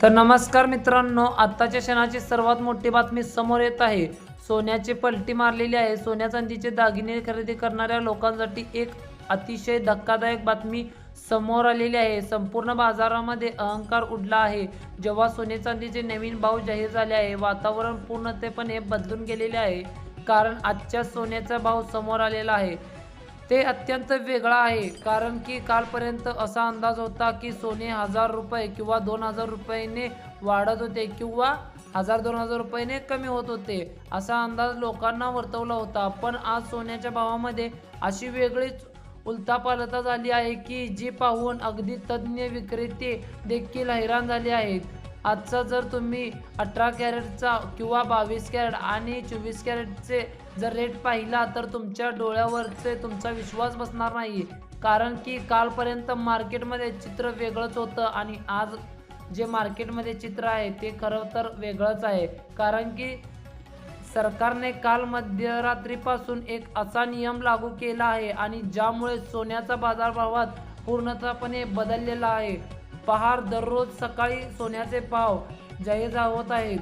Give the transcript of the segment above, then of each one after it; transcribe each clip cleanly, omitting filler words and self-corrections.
तर नमस्कार मित्रांनो, आत्ताच्या क्षणाची सर्वात मोठी बातमी समोर येत आहे। सोन्याची पलटी मारलेली आहे। सोन्या चांदीचे दागिने खरेदी करणाऱ्या लोकांसाठी एक अतिशय धक्कादायक बातमी समोर आलेली आहे। संपूर्ण बाजारामध्ये अहंकार उडला आहे जेव्हा सोने चांदीचे नवीन भाव जाहीर झाले आहे। वातावरण पूर्णपणे बदलून गेलेले आहे, कारण आजच्या सोन्याचा भाव समोर आलेला आहे ते अत्यंत वेगळा आहे। कारण की कालपर्यंत असा अंदाज होता की सोने 1000 रुपये किंवा 2000 रुपयाने वाढत होते किंवा 1000-2000 रुपयाने कमी होत होते, असा अंदाज लोकांना वर्तवला होता। पण आज सोन्याच्या भावामध्ये अशी वेगळीच उलथापालथ झाली आहे की जी पाहून अगदी तज्ज्ञ विक्रेते देखील हैराण झाले आहेत। आजचा जर तुम्ही 18 कॅरेटचा किंवा 22 कॅरेट आणि 24 कॅरेटचे जर रेट पाहिला तर तुमच्या डोळ्यावरचे तुमचा विश्वास बसणार नाही। कारण की कालपर्यंत मार्केटमध्ये चित्र वेगळंच होतं आणि आज जे मार्केटमध्ये चित्र आहे ते खरं तर वेगळंच आहे। कारण की सरकारने काल मध्यरात्रीपासून एक असा नियम लागू केला आहे आणि ज्यामुळे सोन्याचा बाजारभावात पूर्णतःपणे बदललेला आहे। पहार दररोज सकाळी सोन्याचे भाव जाहीर होत आहेत,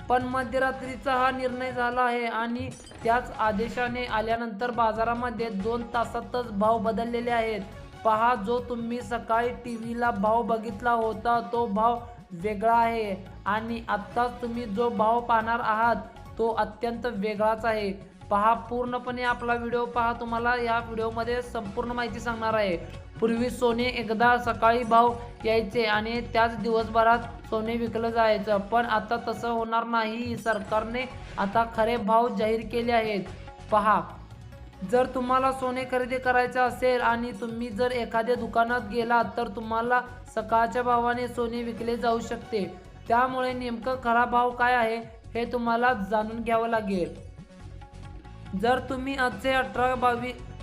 पण मध्यरात्रीचा हा निर्णय झाला आहे आणि त्याच आदेशाने आल्यानंतर बाजारामध्ये 2 तासातच भाव बदललेले आहेत। पहा, जो तुम्ही सकाळी टीव्हीला भाव बघितला होता तो भाव वेगळा आहे आणि आत्ताच तुम्ही जो भाव पाहणार आहात तो अत्यंत वेगळाच आहे। पहा, पूर्णपणे आपला व्हिडिओ पहा, तुम्हाला या व्हिडिओमध्ये संपूर्ण माहिती सांगणार आहे। पूर्वी सोने एकदा सकाळी भाव यायचे आणि त्याच दिवसभरात सोने विकलं जायचं, पण आता तसं होणार नाही। सरकारने आता खरे भाव जाहीर केले आहेत। पहा, जर तुम्हाला सोने खरेदी करायचे असेल आणि तुम्ही जर एखाद्या दुकानात गेलात तर तुम्हाला सकाळच्या भावाने सोने विकले जाऊ शकते। त्यामुळे नेमकं खरा भाव काय आहे हे तुम्हाला जाणून घ्यावं लागेल। जर तुम्ही आजचे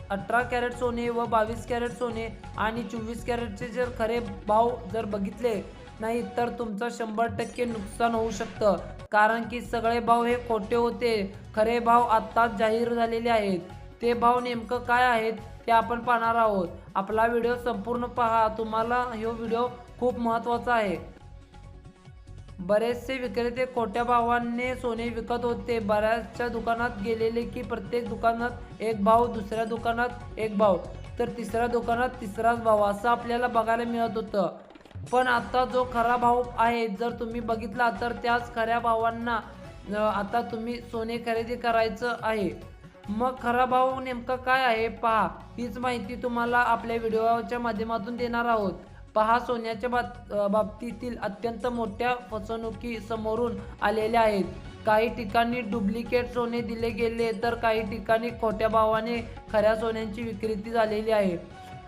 18 कॅरेट सोने व 22 कॅरेट सोने आणि 24 कॅरेटचे जर खरे भाव जर बघितले नाही तर तुमचं 100% नुकसान होऊ शकतं। कारण की सगळे भाव हे खोटे होते। खरे भाव आत्ताच जाहीर झालेले आहेत। ते भाव नेमकं काय आहेत ते आपण पाहणार आहोत। आपला व्हिडिओ संपूर्ण पहा, तुम्हाला हा व्हिडिओ खूप महत्त्वाचा आहे। बरेचसे विक्रेते खोट्या भावाने सोने विकत होते। बऱ्याचशा दुकानात गेलेले की प्रत्येक दुकानात एक भाव, दुसऱ्या दुकानात एक भाव, तर तिसऱ्या दुकानात तिसराच भाव असं आपल्याला बघायला मिळत होतं। पण आता जो खरा भाव आहे जर तुम्ही बघितला तर त्याच खऱ्या भावांना आता तुम्ही सोने खरेदी करायचं आहे। मग खरा भाव नेमका काय आहे पहा, हीच माहिती तुम्हाला आपल्या व्हिडिओच्या माध्यमातून देणार आहोत। पहा, सोन्याच्या बाबतीतील अत्यंत मोठ्या फसवणुकी समोरून आलेल्या आहेत। काही ठिकाणी डुप्लिकेट सोने दिले गेले तर काही ठिकाणी खोट्या भावाने खऱ्या सोन्यांची विक्री झालेली आहे।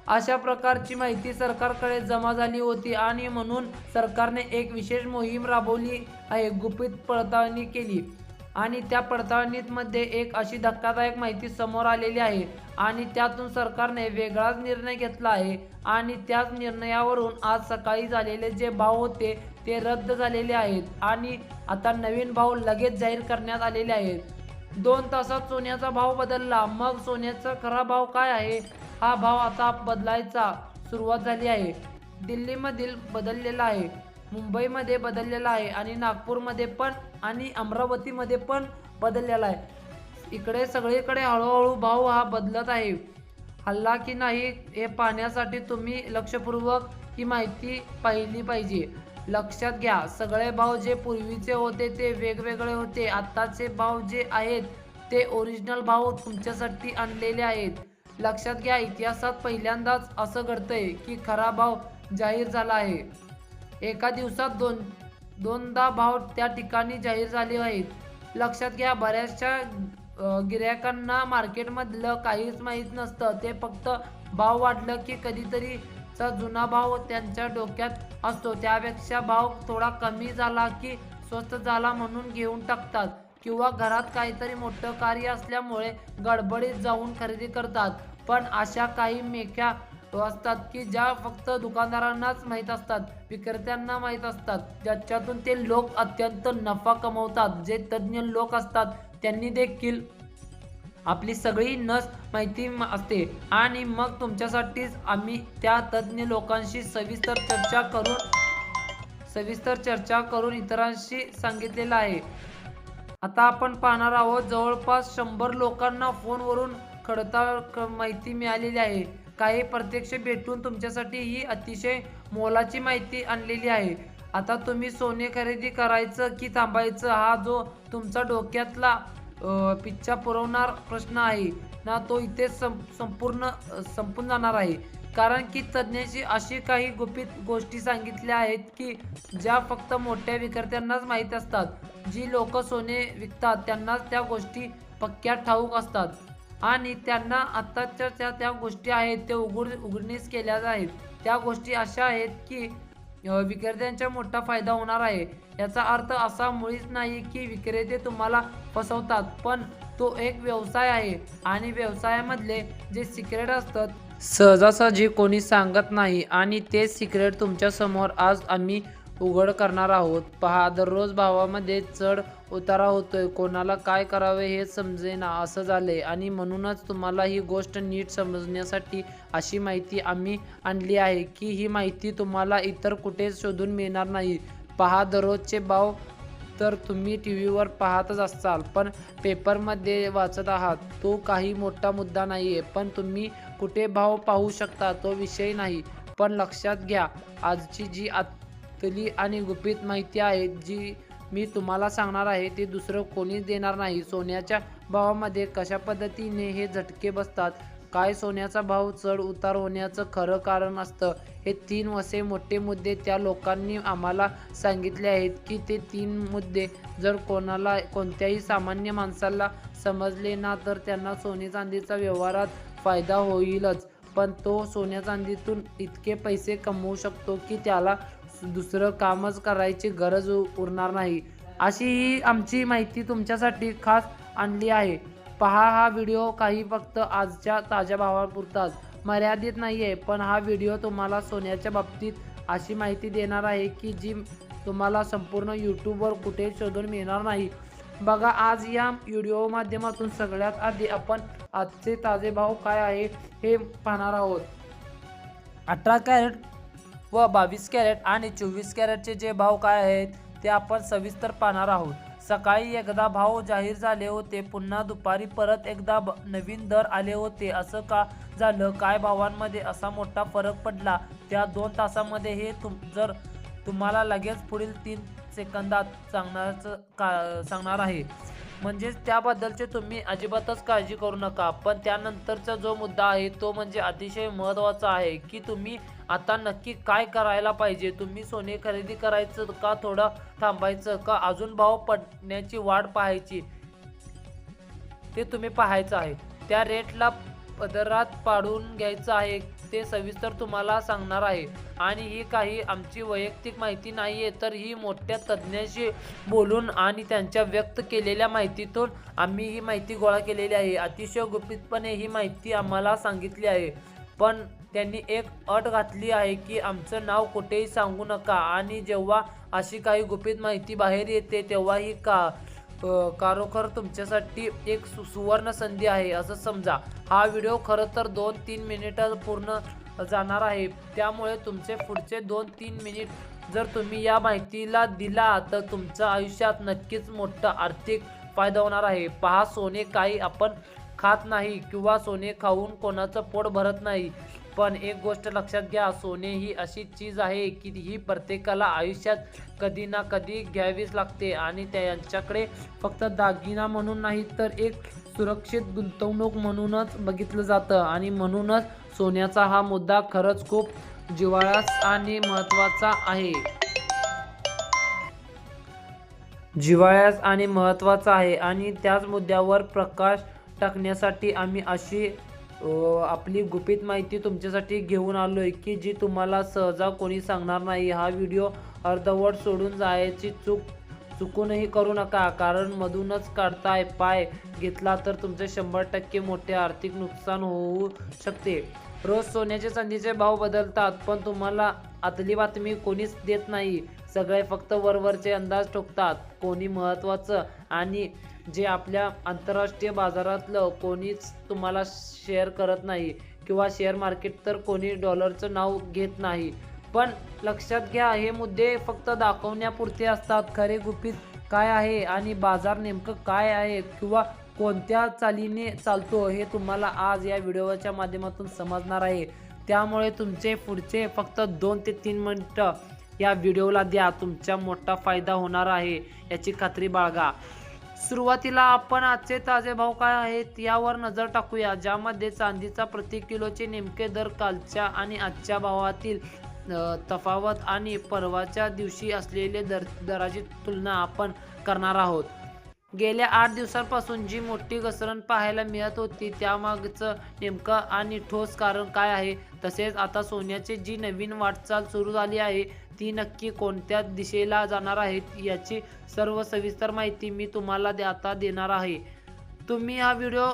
अशा प्रकारची माहिती सरकारकडे जमा झाली होती आणि म्हणून सरकारने एक विशेष मोहीम राबवली आहे। गुपित पडताळणी केली आणि त्या पडताळणीमध्ये एक अशी धक्कादायक माहिती समोर आलेली आहे आणि त्यातून सरकारने वेगळाच निर्णय घेतला आहे आणि त्याच निर्णयावरून आज सकाळी झालेले जे भाव होते ते रद्द झालेले आहेत आणि आता नवीन भाव लगेच जाहीर करण्यात आलेले आहेत। 2 तासात सोन्याचा भाव बदलला। मग सोन्याचा खरा भाव काय आहे? हा भाव आता बदलायचा सुरुवात झाली आहे। दिल्लीमधील बदललेला आहे, मुंबईमध्ये बदललेला आहे आणि नागपूरमध्ये पण आणि अमरावतीमध्ये पण बदललेला आहे। इकडे सगळीकडे हळूहळू भाव हा बदलत आहे। हल्ला की नाही हे पाहण्यासाठी तुम्ही लक्षपूर्वक ही माहिती पाहिली पाहिजे। लक्षात घ्या, सगळे भाव जे पूर्वीचे होते ते वेगवेगळे होते। आत्ताचे भाव जे आहेत ते ओरिजिनल भाव तुमच्यासाठी आणलेले आहेत। लक्षात घ्या, इतिहासात पहिल्यांदाच असं घडतंय की खरा भाव जाहीर झाला आहे। एका दिवसात दोनदा भाव त्या ठिकाणी जाहीर झाले आहेत। लक्षात घ्या, बऱ्याचशा गिऱ्हाईकांना मार्केटमधलं काहीच माहीत नसतं। ते फक्त भाव वाढलं की कधीतरीचा जुना भाव त्यांच्या डोक्यात असतो, त्यापेक्षा भाव थोडा कमी झाला की स्वस्त झाला म्हणून घेऊन टाकतात किंवा घरात काहीतरी मोठं कार्य असल्यामुळे गडबडीत जाऊन खरेदी करतात। पण अशा काही मेख्या असतात की ज्या फक्त दुकानदारांनाच माहीत असतात, विक्रेत्यांना माहीत असतात, ज्याच्यातून ते लोक अत्यंत नफा कमवतात। जे तज्ज्ञ लोक असतात त्यांनी देखील आपली सगळी नस माहिती असते आणि मग तुमच्यासाठीच आम्ही त्या तज्ज्ञ लोकांशी सविस्तर चर्चा करून सविस्तर चर्चा करून इतरांशी सांगितलेलं आहे. आता आपण पाहणार आहोत जवळपास 100 लोकांना फोनवरून खडताळ माहिती मिळालेली आहे. काही प्रत्यक्ष भेटून तुमच्यासाठी ही अतिशय मोलाची माहिती आणलेली आहे. आता तुम्ही सोने खरेदी करायचं की थांबायचं हा जो तुमचा डोक्यातला पिच्छा पुरवणार प्रश्न आहे ना, तो इथे संपून जाणार आहे. कारण की तज्ज्ञांशी अशी काही गुपित गोष्टी सांगितल्या आहेत की ज्या फक्त मोठ्या विक्रेत्यांनाच माहीत असतात. जी लोक सोने विकतात त्यांनाच त्या गोष्टी पक्क्या ठाऊक असतात आणि त्यांना आत्ताच्या त्या गोष्टी आहेत ते उघडकीस केल्या आहेत. त्या गोष्टी अशा आहेत की विक्रेत्यांचा मोठा फायदा होणार आहे. याचा अर्थ असा मुळीच नाही की विक्रेते तुम्हाला फसवतात, पण तो एक व्यवसाय आहे आणि व्यवसायामधले जे सिक्रेट असतात सहजासहजी कोणी सांगत नाही आणि ते सिक्रेट तुमच्या समोर आज आम्ही उघड करणार आहोत. पहा, दररोज भावामध्ये चढ उतारा होतोय. कोणाला काय करावे हे समजेना असं झालंय आणि म्हणूनच तुम्हाला ही गोष्ट नीट समजण्यासाठी अशी माहिती आम्ही आणली आहे की ही माहिती तुम्हाला इतर कुठेच शोधून मिळणार नाही. पहा, दररोजचे भाव तर तुम्ही टीव्हीवर पाहतच असाल, पण पेपरमध्ये वाचत आहात. तो काही मोठा मुद्दा नाहीये, पण तुम्ही कुठे भाव पाहू शकता तो विषय नाही. पण लक्षात घ्या, आजची जी आतली आणि गुपित माहिती आहे जी मी तुम्हाला सांगणार आहे ती दुसरं कोणीच देणार नाही. सोन्याच्या भावामध्ये कशा पद्धतीने हे झटके बसतात, काय सोन्याचा भाव चढ उतार होण्याचं खरं कारण असतं, हे 3 असे मोठे मुद्दे त्या लोकांनी आम्हाला सांगितले आहेत की ते 3 मुद्दे जर कोणत्याही सामान्य माणसाला समजले ना तर त्यांना सोने चांदीचा व्यवहारात फायदा होईलच, पण तो सोन्या चांदीतून इतके पैसे कमवू शकतो की त्याला दुसरं कामच करायची गरज उरणार नाही. अशी ही आमची माहिती तुमच्यासाठी खास आणली आहे. पहा, हा व्हिडिओ काही फक्त आजच्या ताज्या भावापुरताच मर्यादित नाही आहे, पण हा व्हिडिओ तुम्हाला सोन्याच्या बाबतीत अशी माहिती देणार आहे की जी तुम्हाला संपूर्ण यूट्यूबवर कुठेच शोधून मिळणार नाही. बघा, आज या व्हिडिओ माध्यमातून सगळ्यात आधी आपण आजचे ताजे भाव काय आहे हे पाहणार आहोत. 18 कॅरेट व 22 कॅरेट आणि 24 कॅरेटचे जे भाव काय आहेत ते आपण सविस्तर पाहणार आहोत. सकाळी एकदा भाव जाहीर झाले होते, पुन्हा दुपारी परत एकदा नवीन दर आले होते. असं का झालं? काय भावांमध्ये असा मोठा फरक पडला त्या 2 तासामध्ये हे जर तुम्हाला लगेच पुढील 3 सेकंदात सांगणार आहे. म्हणजेच त्याबद्दलचे तुम्ही अजिबातच काळजी करू नका. पण त्यानंतरचा जो मुद्दा आहे तो म्हणजे अतिशय महत्त्वाचा आहे की तुम्ही आता नक्की काय करायला पाहिजे. तुम्ही सोने खरेदी करायचं का थोडं थांबायचं का अजून भाव पडण्याची वाट पाहायची ते तुम्ही पाहायचं आहे. त्या रेटला पदरात पाडून घ्यायचं आहे ते सविस्तर तुम्हाला सांगणार आहे. आणि ही काही आमची वैयक्तिक माहिती नाही आहे, तर ही मोठ्या तज्ज्ञांशी बोलून आणि त्यांच्या व्यक्त केलेल्या माहितीतून आम्ही ही माहिती गोळा केलेली आहे. अतिशय गुपितपणे ही माहिती आम्हाला सांगितली आहे, पण त्यांनी एक अट घातली आहे की आमचं नाव कुठेही सांगू नका. आणि जेव्हा अशी काही गुपित माहिती बाहेर येते तेव्हा ही खरोखर तुमच्यासाठी एक सुवर्ण संधी आहे असं समजा. हा व्हिडिओ खरं तर 2-3 मिनिटात पूर्ण जाणार आहे, त्यामुळे तुमचे पुढचे 2-3 मिनिट जर तुम्ही या माहितीला दिला तर तुमच्या आयुष्यात नक्कीच मोठा आर्थिक फायदा होणार आहे. पहा, सोने काही आपण खात नाही किंवा सोने खाऊन कोणाचं पोट भरत नाही, पण एक गोष्ट लक्षात घ्या, सोने ही अशी चीज आहे की ही प्रत्येकाला आयुष्यात कधी ना कधी घ्यावीच लागते आणि त्यांच्याकडे फक्त दागिना म्हणून नाही तर एक सुरक्षित गुंतवणूक म्हणूनच बघितलं जातं. आणि म्हणूनच सोन्याचा हा मुद्दा खरंच खूप जिव्हाळ्याचा आणि महत्त्वाचा आहे. आणि त्याच मुद्द्यावर प्रकाश टाकण्यासाठी आम्ही अशी आपली गुपित माहिती तुमच्यासाठी घेऊन आलोय की जी तुम्हाला सहजा कोणी सांगणार नाही. हा व्हिडिओ अर्धवट सोडून जायची चुकूनही करू नका, कारण मधूनच काढताय पाय घेतला तर तुमचे 100% मोठे आर्थिक नुकसान होऊ शकते. रोज सोन्याचे चांदीचे भाव बदलतात, पण तुम्हाला आतली बातमी कोणीच देत नाही. सगळे फक्त वरवरचे अंदाज ठोकतात. कोणी महत्त्वाचं आणि जे आपल्या आंतरराष्ट्रीय बाजारातलं कोणीच तुम्हाला शेअर करत नाही किंवा शेअर मार्केट तर कोणी डॉलरचं नाव घेत नाही. पण लक्षात घ्या, हे मुद्दे फक्त दाखवण्यापुरते असतात. खरे गुपित काय आहे आणि बाजार नेमकं काय आहे किंवा कोणत्या चालीने चालतो हे तुम्हाला आज या व्हिडिओच्या माध्यमातून समजणार आहे. त्यामुळे तुमचे पुढचे फक्त 2 ते 3 मिनिटं या व्हिडिओला द्या. तुमचा मोठा फायदा होणार आहे याची खात्री बाळगा. सुरुवातीला आपण आजचे ताजे भाव काय आहेत यावर नजर टाकूया, ज्यामध्ये चांदीचा प्रति किलोचे नेमके दर, कालच्या आणि आजच्या भावातील तफावत आणि परवाच्या दिवशी असलेले दराची तुलना आपण करणार आहोत. गेल्या 8 दिवसांपासून जी मोठी घसरण पाहायला मिळत होती त्यामागचं नेमकं आणि ठोस कारण काय आहे, तसेच आता सोन्याची जी नवीन वाटचाल सुरू झाली आहे ती नक्की कोणत्या दिशेला जाणार आहे याची सर्व सविस्तर माहिती मी तुम्हाला आता देणार आहे. तुम्ही हा व्हिडिओ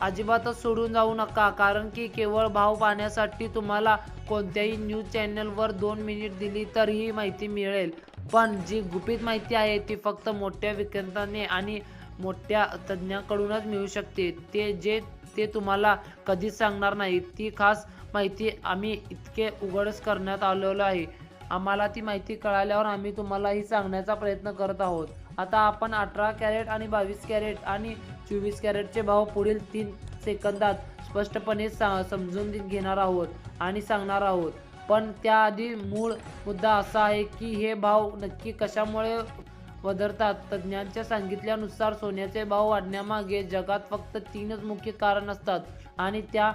अजिबातच सोडून जाऊ नका, कारण की केवळ भाव पाहण्यासाठी तुम्हाला कोणत्याही न्यूज चॅनलवर 2 मिनिट दिली तर ही माहिती मिळेल, पण जी गुपित माहिती आहे ती फक्त मोठ्या विक्रेत्याने आणि मोठ्या तज्ज्ञांकडूनच मिळू शकते. ते तुम्हाला कधीच सांगणार नाही. ती खास माहिती आम्ही इतके उघडच करण्यात आलेलो आहे. आम्हाला ती माहिती कळाल्यावर आम्ही तुम्हालाही सांगण्याचा प्रयत्न करत आहोत. आता आपण 18 कॅरेट आणि 22 कॅरेट आणि 24 कॅरेटचे भाव पुढील 3 सेकंदात स्पष्टपणे समजून घेणार आहोत आणि सांगणार आहोत. पण त्याआधी मूळ मुद्दा असा आहे की हे भाव नक्की कशामुळे बदलतात. तज्ज्ञांच्या सांगितल्यानुसार सोन्याचे भाव वाढण्यामागे जगात फक्त 3च मुख्य कारण असतात आणि त्या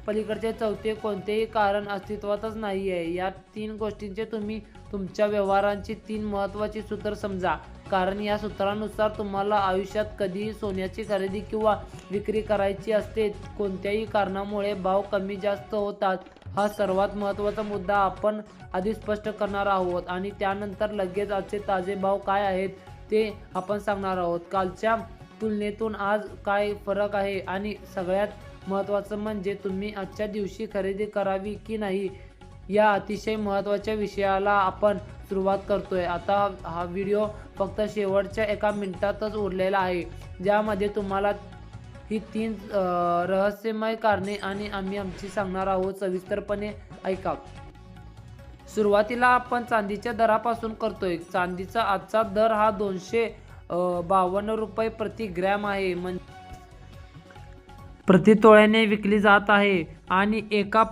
पलीकडचे चौथे कोणतेही कारण अस्तित्वातच नाही आहे. या 3 गोष्टींचे तुम्ही तुमच्या व्यवहारांची 3 महत्त्वाची सूत्र समजा, कारण या सूत्रानुसार तुम्हाला आयुष्यात कधीही सोन्याची खरेदी किंवा विक्री करायची असते. कोणत्याही कारणामुळे भाव कमी जास्त होतात हा सर्वात महत्त्वाचा मुद्दा आपण आधी स्पष्ट करणार आहोत आणि त्यानंतर लगेच आजचे ताजे भाव काय आहेत ते आपण सांगणार आहोत. कालच्या तुलनेतून आज काय फरक आहे आणि सगळ्यात महत्त्वाचं म्हणजे तुम्ही आजच्या दिवशी खरेदी करावी की नाही या अतिशय महत्त्वाच्या विषयाला आपण सुरुवात करतोय. आता हा व्हिडिओ फक्त शेवटच्या 1 मिनिटातच उरलेला आहे, ज्यामध्ये तुम्हाला ही 3 रहस्यमय कारणे आणि आम्ही आमची सांगणार आहोत. सविस्तरपणे ऐका. सुरुवातीला आपण चांदीच्या दरापासून करतोय. चांदीचा आजचा दर हा 252 रुपये प्रति ग्रॅम आहे, म्हणजे प्रति तोळ्याने विकली जात आहे आणि एका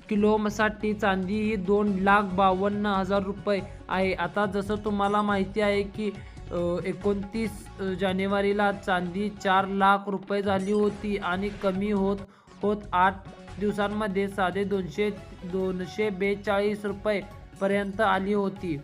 किलोसाठी चांदी ही 2,52,000 रुपये आहे. आता जसं तुम्हाला माहिती आहे की 29 जानेवारीला चांदी 4 लाख रुपये झाली होती आणि कमी होत 8 दिवसांमध्ये साधे 242 रुपये पर्यंत आली होती.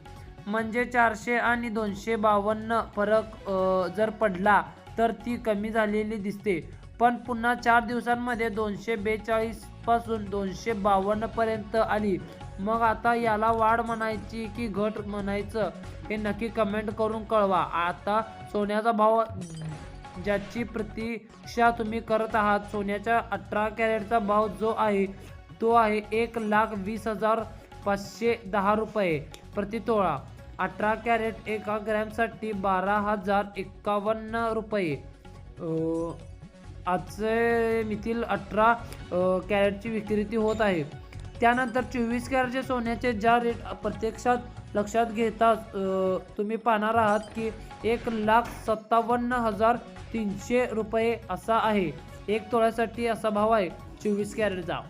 म्हणजे 400 आणि 252 फरक जर पडला तर ती कमी झालेली दिसते. पण पुन्हा 4 दिवसांमध्ये 242 पासून 252 पर्यंत आली. मग आता याला वाढ म्हणायची की घट म्हणायचं हे नक्की कमेंट करून कळवा. आता सोन्याचा भाव ज्याची प्रतीक्षा तुम्ही करत आहात, सोन्याच्या 18 कॅरेटचा भाव जो आहे तो आहे 1,20,510 रुपये प्रति तोळा. 18 कॅरेट 1 ग्रॅमसाठी 12,051 रुपये. आजचे मितील 18 कॅरेटची विक्री होत आहे. त्यानंतर 24 कॅरेटचे सोन्याचे ज्या रेट प्रत्यक्षात लक्षात घेता तुम्ही पाहणार आहात की 1,57,300 रुपये असा आहे. 1 तोळ्यासाठी असा भाव आहे 24 कॅरेटचा.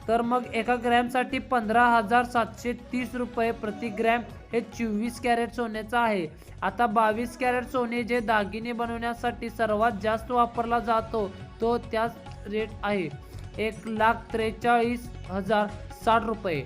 तर मग 1 ग्रॅमसाठी 15,730 रुपये प्रति ग्रॅम हे 24 कॅरेट सोन्याचं आहे. आता 22 कॅरेट सोने जे दागिने बनवण्यासाठी सर्वात जास्त वापरला जातो तो त्याच रेट आहे 1,43,060 रुपये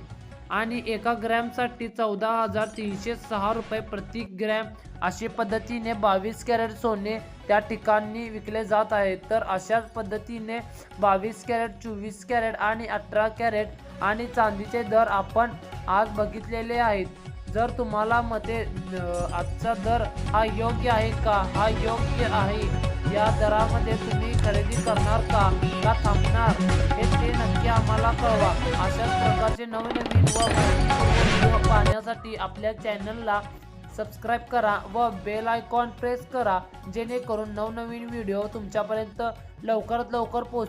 आणि 1 ग्रॅमसाठी 14,306 रुपये प्रति ग्रॅम. अशा पद्धतीने 22 कॅरेट सोने त्या ठिकाणी विकले जात आहे. तर अशाच पद्धतीने 22 कॅरेट, 24 कॅरेट आणि 18 कॅरेट आणि चांदीचे दर आपण आज बघितलेले आहेत. जर तुम्हाला मते आजचा दर हा योग्य आहे का, हा योग्य आहे, या दरामध्ये तुम्ही खरेदी करणार का थांबणार हे ते नक्की आम्हाला कळवा. अशाच प्रकारचे नवनवीन व व्हिडिओ पाहण्यासाठी आपल्या चॅनलला सबस्क्राईब करा व बेल आयकॉन प्रेस करा, जेणेकरून नवनवीन व्हिडिओ तुमच्यापर्यंत लवकरात लवकर पोहोच